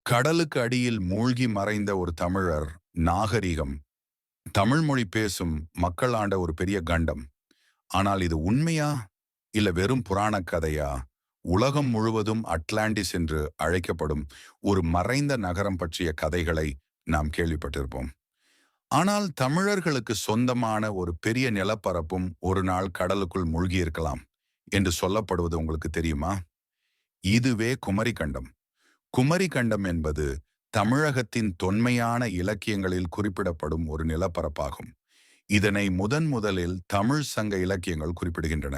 கடலுக்கு அடியில் மூழ்கி மறைந்த ஒரு தமிழர் நாகரிகம். தமிழ் மொழி பேசும் மக்கள் ஆண்ட ஒரு பெரிய கண்டம். ஆனால் இது உண்மையா இல்ல வெறும் புராண கதையா? உலகம் முழுவதும் அட்லாண்டிஸ் என்று அழைக்கப்படும் ஒரு மறைந்த நகரம் பற்றிய கதைகளை நாம் கேள்விப்பட்டிருப்போம். ஆனால் தமிழர்களுக்கு சொந்தமான ஒரு பெரிய நிலப்பரப்பும் ஒரு நாள் கடலுக்குள் மூழ்கியிருக்கலாம் என்று சொல்லப்படுவது உங்களுக்கு தெரியுமா? இதுவே குமரிக்கண்டம். குமரிக்கண்டம் என்பது தமிழகத்தின் தொன்மையான இலக்கியங்களில் குறிப்பிடப்படும் ஒரு நிலப்பரப்பாகும். இதனை முதலில் தமிழ் சங்க இலக்கியங்கள் குறிப்பிடுகின்றன.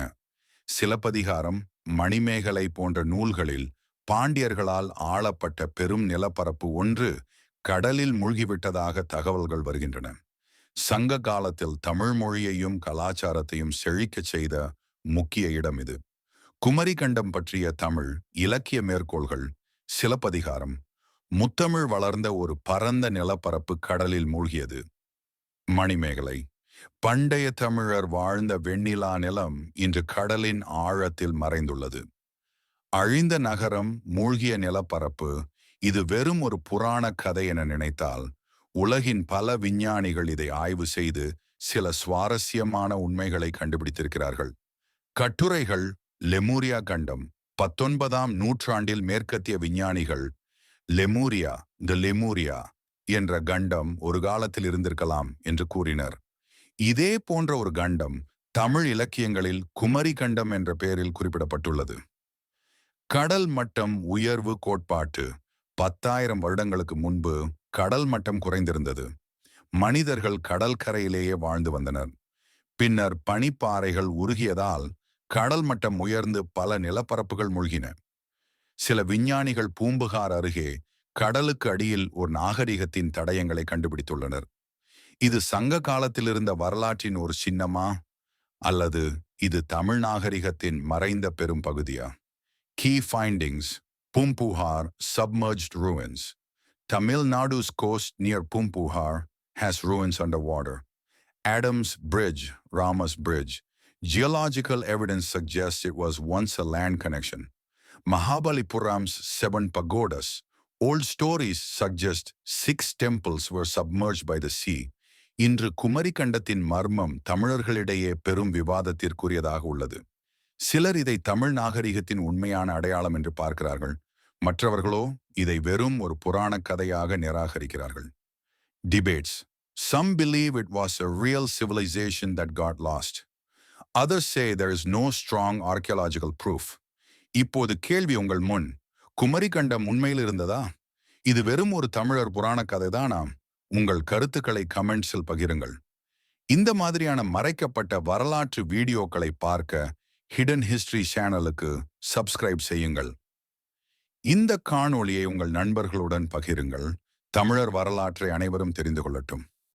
சிலப்பதிகாரம், மணிமேகலை போன்ற நூல்களில் பாண்டியர்களால் ஆளப்பட்ட பெரும் நிலப்பரப்பு ஒன்று கடலில் மூழ்கிவிட்டதாக தகவல்கள் வருகின்றன. சங்க காலத்தில் தமிழ் மொழியையும் கலாச்சாரத்தையும் செழிக்கச் செய்த முக்கிய இடம் இது. குமரிக்கண்டம் பற்றிய தமிழ் இலக்கிய மேற்கோள்கள்: சிலப்பதிகாரம், முத்தமிழ் வளர்ந்த ஒரு பரந்த நிலப்பரப்பு கடலில் மூழ்கியது. மணிமேகலை, பண்டைய தமிழர் வாழ்ந்த வெண்ணிலா நிலம் இன்று கடலின் ஆழத்தில் மறைந்துள்ளது. அழிந்த நகரம், மூழ்கிய நிலப்பரப்பு, இது வெறும் ஒரு புராண கதை என நினைத்தால், உலகின் பல விஞ்ஞானிகள் இதை ஆய்வு செய்து சில சுவாரஸ்யமான உண்மைகளை கண்டுபிடித்திருக்கிறார்கள். கட்டுரைகள்: லெமூரியா கண்டம். 19ஆம் நூற்றாண்டில் மேற்கத்திய விஞ்ஞானிகள் லெமூரியா என்ற கண்டம் ஒரு காலத்தில் இருந்திருக்கலாம் என்று கூறினர். இதே போன்ற ஒரு கண்டம் தமிழ் இலக்கியங்களில் குமரி கண்டம் என்ற பெயரில் குறிப்பிடப்பட்டுள்ளது. கடல் மட்டம் உயர்வு கோட்பாட்டு: 10,000 வருடங்களுக்கு முன்பு கடல் மட்டம் குறைந்திருந்தது. மனிதர்கள் கடல் கரையிலேயே வாழ்ந்து வந்தனர். பின்னர் பனிப்பாறைகள் உருகியதால் கடல் மட்டம் உயர்ந்து பல நிலப்பரப்புகள் மூழ்கின. சில விஞ்ஞானிகள் பூம்புகார் அருகே கடலுக்கு அடியில் ஒரு நாகரிகத்தின் தடயங்களை கண்டுபிடித்துள்ளனர். இது சங்க காலத்தில் இருந்த வரலாற்றின் ஒரு சின்னமா, அல்லது இது தமிழ் நாகரிகத்தின் மறைந்த பெரும் பகுதியா? Key findings: Pumpuhar submerged ruins. Tamil Nadu's coast near Pumpuhar has ruins underwater. Adams Bridge, Ramas Bridge. Geological evidence suggests it was once a land connection. Mahabalipuram's 7 pagodas. Old stories suggest 6 temples were submerged by the sea. இன்று குமரிக்கண்டத்தின் மர்மம் தமிழர்களிடையே பெரும் விவாதத்திற்குரியதாக உள்ளது. சிலர் இதை தமிழ் நாகரிகத்தின் உண்மையான அடையாளம் என்று பார்க்கிறார்கள். மற்றவர்களோ இதை வெறும் ஒரு புராண கதையாக நிராகரிக்கிறார்கள். Debates: Some believe it was a real civilization that got lost. Others say there is no strong archaeological proof. இப்போது கேள்வி உங்கள் முன்: குமரிக்கண்டம் உண்மையில் இருந்ததா? இது வெறும் ஒரு தமிழர் புராண கதைதானா? உங்கள் கருத்துக்களை கமெண்ட்ஸில் பகிருங்கள். இந்த மாதிரியான மறைக்கப்பட்ட வரலாற்று வீடியோக்களை பார்க்க ஹிடன் ஹிஸ்டரி சேனலுக்கு சப்ஸ்கிரைப் செய்யுங்கள். இந்த காணொளியை உங்கள் நண்பர்களுடன் பகிருங்கள். தமிழர் வரலாற்றை அனைவரும் தெரிந்து கொள்ளட்டும்.